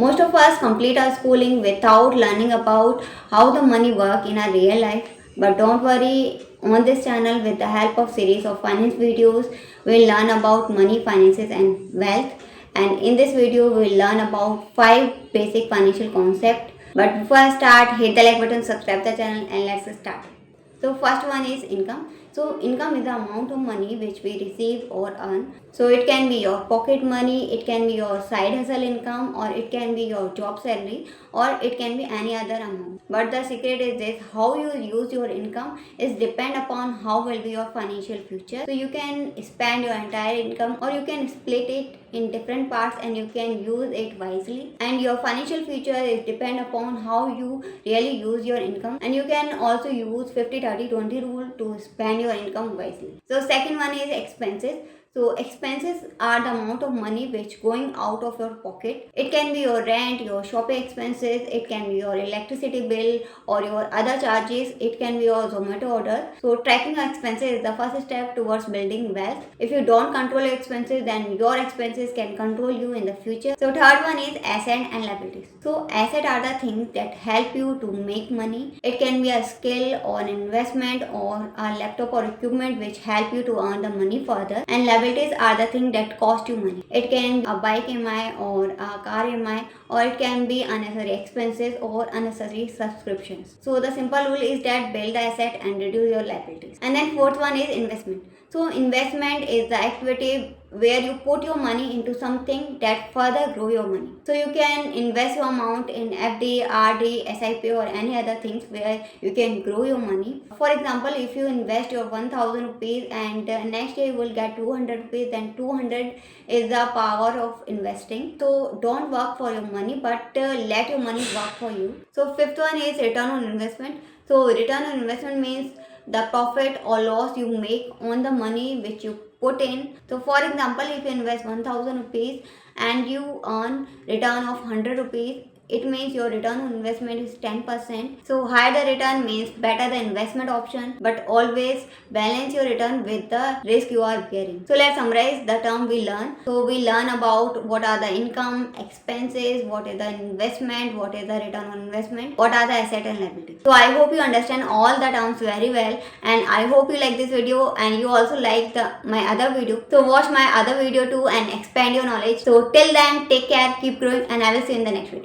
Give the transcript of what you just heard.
Most of us complete our schooling without learning about how the money work in our real life. But don't worry, on this channel with the help of series of finance videos, we'll learn about money, finances and wealth. And in this video, we'll learn about 5 basic financial concepts. But before I start, hit the like button, subscribe the channel and let's start. So first one is income. So income is the amount of money which we receive or earn. So it can be your pocket money, it can be your side hustle income, or it can be your job salary, or it can be any other amount. But the secret is this: how you use your income is depend upon how will be your financial future. So you can spend your entire income or you can split it in different parts and you can use it wisely. And your financial future is depend upon how you really use your income, and you can also use 50-30-20 rule to spend your income wisely. So second one is expenses. So expenses are the amount of money which going out of your pocket. It can be your rent, your shopping expenses, it can be your electricity bill or your other charges, it can be your Zomato order. So tracking your expenses is the first step towards building wealth. If you don't control your expenses, then your expenses can control you in the future. So third one is asset and liabilities. So asset are the things that help you to make money. It can be a skill or an investment or a laptop or equipment which help you to earn the money further. And liabilities are the thing that cost you money. It can be a bike EMI or a car EMI, or it can be unnecessary expenses or unnecessary subscriptions. So the simple rule is that build the asset and reduce your liabilities. And then fourth one is investment. So investment is the activity where you put your money into something that further grow your money. So you can invest your amount in FD, RD, SIP or any other things where you can grow your money. For example, if you invest your 1000 rupees and next year you will get 200 rupees, then 200 is the power of investing. So don't work for your money, but let your money work for you. So fifth one is return on investment. So return on investment means the profit or loss you make on the money which you put in. So for example, if you invest 1000 rupees and you earn return of 100 rupees, it means your return on investment is 10%. So higher the return means better the investment option, but always balance your return with the risk you are bearing. So let's summarize the term we learn. So we learn about what are the income, expenses, what is the investment, what is the return on investment, what are the asset and liabilities. So I hope you understand all the terms very well, and I hope you like this video and you also like my other video. So watch my other video too and expand your knowledge. So till then, take care, keep growing, and I will see you in the next video.